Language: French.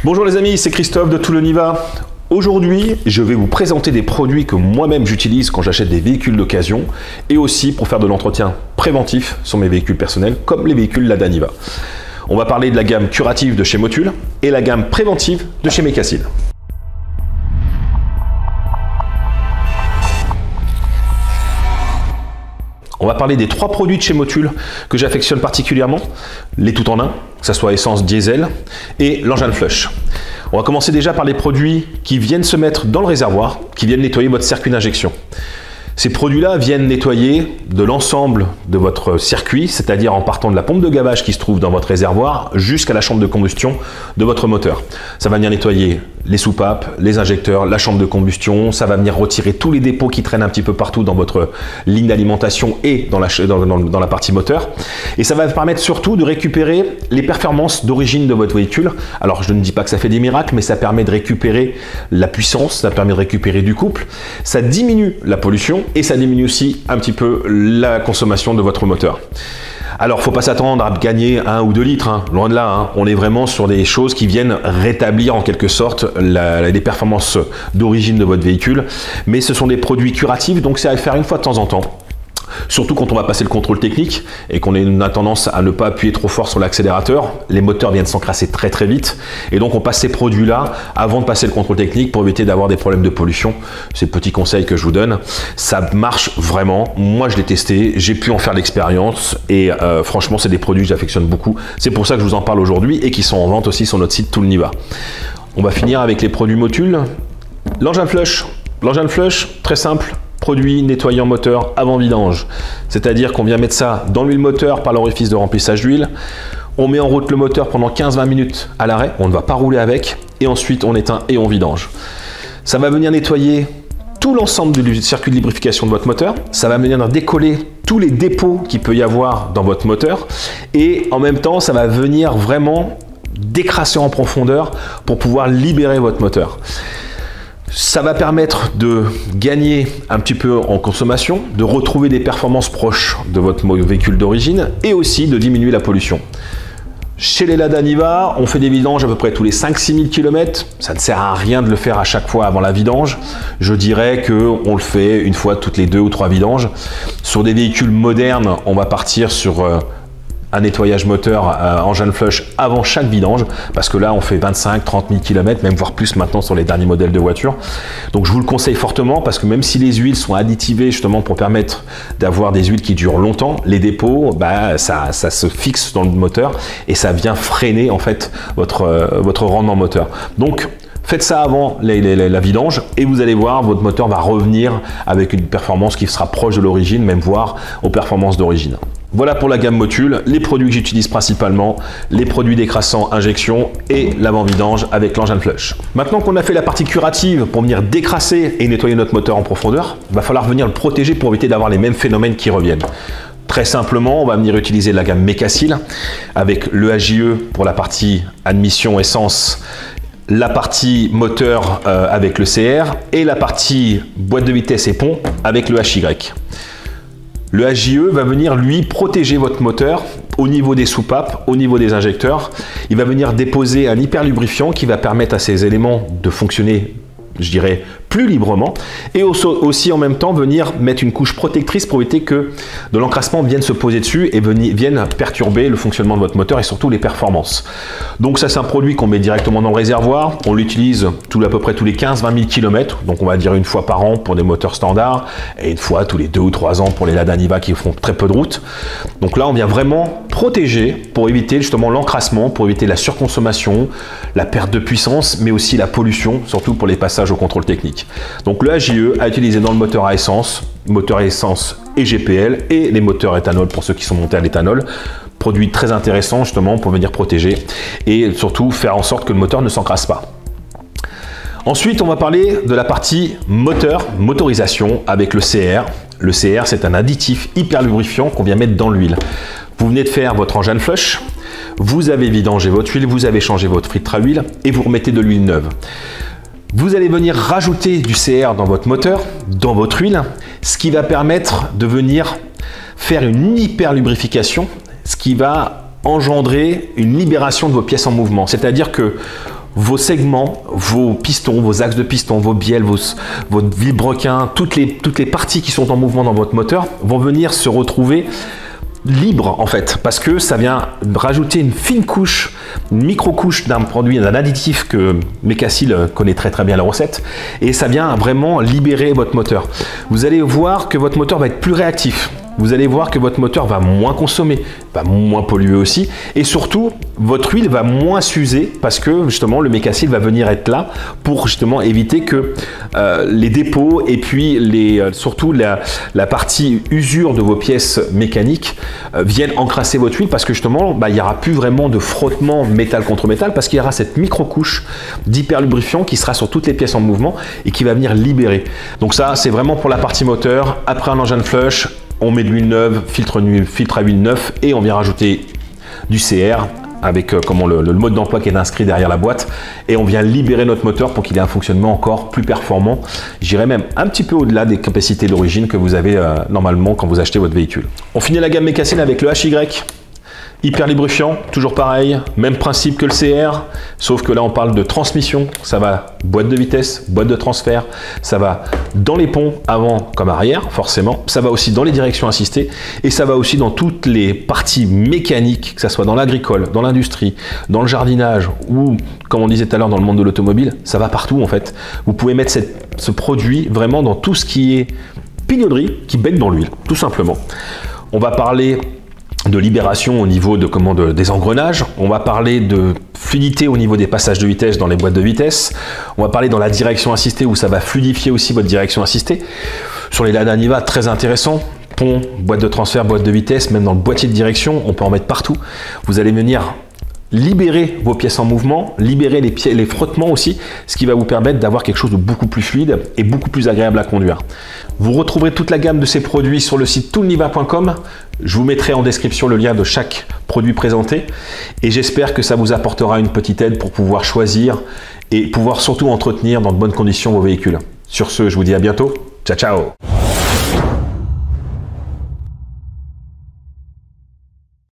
Bonjour les amis, c'est Christophe de Touloniva. Aujourd'hui, je vais vous présenter des produits que moi-même j'utilise quand j'achète des véhicules d'occasion et aussi pour faire de l'entretien préventif sur mes véhicules personnels comme les véhicules Lada Niva. On va parler de la gamme curative de chez Motul et la gamme préventive de chez Mecacil. On va parler des 3 produits de chez Motul que j'affectionne particulièrement, les tout en un, que ce soit essence diesel et l'engine flush. On va commencer déjà par les produits qui viennent se mettre dans le réservoir, qui viennent nettoyer votre circuit d'injection. Ces produits-là viennent nettoyer de l'ensemble de votre circuit, c'est-à-dire en partant de la pompe de gavage qui se trouve dans votre réservoir jusqu'à la chambre de combustion de votre moteur. Ça va venir nettoyer les soupapes, les injecteurs, la chambre de combustion, ça va venir retirer tous les dépôts qui traînent un petit peu partout dans votre ligne d'alimentation et dans la partie moteur. Et ça va permettre surtout de récupérer les performances d'origine de votre véhicule. Alors je ne dis pas que ça fait des miracles, mais ça permet de récupérer la puissance, ça permet de récupérer du couple, ça diminue la pollution et ça diminue aussi un petit peu la consommation de votre moteur. Alors, faut pas s'attendre à gagner 1 ou 2 litres, hein. Loin de là, hein. On est vraiment sur des choses qui viennent rétablir en quelque sorte les performances d'origine de votre véhicule, mais ce sont des produits curatifs, donc c'est à faire une fois de temps en temps. Surtout quand on va passer le contrôle technique et qu'on a tendance à ne pas appuyer trop fort sur l'accélérateur, les moteurs viennent s'encrasser très très vite et donc on passe ces produits-là avant de passer le contrôle technique pour éviter d'avoir des problèmes de pollution. C'est le petit conseil que je vous donne. Ça marche vraiment. Moi je l'ai testé, j'ai pu en faire l'expérience et franchement c'est des produits que j'affectionne beaucoup. C'est pour ça que je vous en parle aujourd'hui et qui sont en vente aussi sur notre site Touloniva. On va finir avec les produits Motul. L'engine flush. L'engine flush, très simple. Produit nettoyant moteur avant vidange, c'est-à-dire qu'on vient mettre ça dans l'huile moteur par l'orifice de remplissage d'huile, on met en route le moteur pendant 15-20 minutes à l'arrêt, on ne va pas rouler avec, et ensuite on éteint et on vidange. Ça va venir nettoyer tout l'ensemble du circuit de lubrification de votre moteur, ça va venir décoller tous les dépôts qu'il peut y avoir dans votre moteur, et en même temps ça va venir vraiment décrasser en profondeur pour pouvoir libérer votre moteur. Ça va permettre de gagner un petit peu en consommation, de retrouver des performances proches de votre véhicule d'origine et aussi de diminuer la pollution. Chez les Lada Niva, on fait des vidanges à peu près tous les 5-6 000 km. Ça ne sert à rien de le faire à chaque fois avant la vidange. Je dirais qu'on le fait une fois toutes les 2 ou 3 vidanges. Sur des véhicules modernes, on va partir sur un nettoyage moteur engine flush avant chaque vidange parce que là on fait 25-30 000 km, même voire plus maintenant sur les derniers modèles de voitures. Donc je vous le conseille fortement parce que même si les huiles sont additivées justement pour permettre d'avoir des huiles qui durent longtemps, les dépôts, ça se fixe dans le moteur et ça vient freiner en fait votre rendement moteur. Donc faites ça avant la vidange et vous allez voir, votre moteur va revenir avec une performance qui sera proche de l'origine, même voire aux performances d'origine. Voilà pour la gamme Motul, les produits que j'utilise principalement, les produits décrassants injection et l'avant-vidange avec l'engine flush. Maintenant qu'on a fait la partie curative pour venir décrasser et nettoyer notre moteur en profondeur, il va falloir venir le protéger pour éviter d'avoir les mêmes phénomènes qui reviennent. Très simplement, on va venir utiliser la gamme Mecacil avec le HJE pour la partie admission essence, la partie moteur avec le CR et la partie boîte de vitesse et pont avec le HY. Le HJE va venir lui protéger votre moteur au niveau des soupapes, au niveau des injecteurs. Il va venir déposer un hyperlubrifiant qui va permettre à ces éléments de fonctionner, je dirais, plus librement et aussi en même temps venir mettre une couche protectrice pour éviter que de l'encrassement vienne se poser dessus et vienne perturber le fonctionnement de votre moteur et surtout les performances. Donc ça c'est un produit qu'on met directement dans le réservoir, on l'utilise à peu près tous les 15-20 000 km, donc on va dire une fois par an pour des moteurs standards et une fois tous les 2 ou 3 ans pour les Lada Niva qui font très peu de route. Donc là on vient vraiment protéger pour éviter justement l'encrassement, pour éviter la surconsommation, la perte de puissance mais aussi la pollution, surtout pour les passages au contrôle technique. Donc le HJE à utiliser dans le moteur à essence et GPL et les moteurs éthanol pour ceux qui sont montés à l'éthanol. Produit très intéressant justement pour venir protéger et surtout faire en sorte que le moteur ne s'encrasse pas. Ensuite, on va parler de la partie motorisation avec le CR. Le CR, c'est un additif hyper lubrifiant qu'on vient mettre dans l'huile. Vous venez de faire votre engine flush, vous avez vidangé votre huile, vous avez changé votre filtre à huile et vous remettez de l'huile neuve. Vous allez venir rajouter du CR dans votre moteur, dans votre huile, ce qui va permettre de venir faire une hyper lubrification, ce qui va engendrer une libération de vos pièces en mouvement. C'est-à-dire que vos segments, vos pistons, vos axes de piston, vos bielles, votre vilebrequin, toutes les parties qui sont en mouvement dans votre moteur vont venir se retrouver libre en fait, parce que ça vient rajouter une fine couche, une micro-couche d'un produit, d'un additif que Mecacil connaît très bien la recette, et ça vient vraiment libérer votre moteur. Vous allez voir que votre moteur va être plus réactif. Vous allez voir que votre moteur va moins consommer, va moins polluer aussi, et surtout, votre huile va moins s'user parce que justement le Mecacil va venir être là pour justement éviter que les dépôts et puis surtout la partie usure de vos pièces mécaniques viennent encrasser votre huile, parce que justement il n'y aura plus vraiment de frottement métal contre métal, parce qu'il y aura cette micro-couche d'hyperlubrifiant qui sera sur toutes les pièces en mouvement et qui va venir libérer. Donc ça, c'est vraiment pour la partie moteur. Après un engine flush, on met de l'huile neuve, filtre à huile neuf, et on vient rajouter du CR avec le mode d'emploi qui est inscrit derrière la boîte, et on vient libérer notre moteur pour qu'il ait un fonctionnement encore plus performant. J'irais même un petit peu au-delà des capacités d'origine que vous avez normalement quand vous achetez votre véhicule. On finit la gamme Mecacil avec le HY. Hyper lubrifiant, toujours pareil, même principe que le CR, sauf que là on parle de transmission. Ça va boîte de vitesse, boîte de transfert, ça va dans les ponts avant comme arrière forcément, ça va aussi dans les directions assistées, et ça va aussi dans toutes les parties mécaniques, que ce soit dans l'agricole, dans l'industrie, dans le jardinage, ou comme on disait tout à l'heure dans le monde de l'automobile, ça va partout en fait. Vous pouvez mettre ce produit vraiment dans tout ce qui est pignonnerie qui baigne dans l'huile, tout simplement. On va parler de libération au niveau des engrenages, on va parler de fluidité au niveau des passages de vitesse dans les boîtes de vitesse, on va parler dans la direction assistée où ça va fluidifier aussi votre direction assistée. Sur les Lada Niva, très intéressant, pont, boîte de transfert, boîte de vitesse, même dans le boîtier de direction, on peut en mettre partout. Vous allez venir libérer vos pièces en mouvement, libérer les frottements aussi, ce qui va vous permettre d'avoir quelque chose de beaucoup plus fluide et beaucoup plus agréable à conduire. Vous retrouverez toute la gamme de ces produits sur le site toolniva.com. Je vous mettrai en description le lien de chaque produit présenté, et j'espère que ça vous apportera une petite aide pour pouvoir choisir et pouvoir surtout entretenir dans de bonnes conditions vos véhicules. Sur ce, je vous dis à bientôt. Ciao, ciao!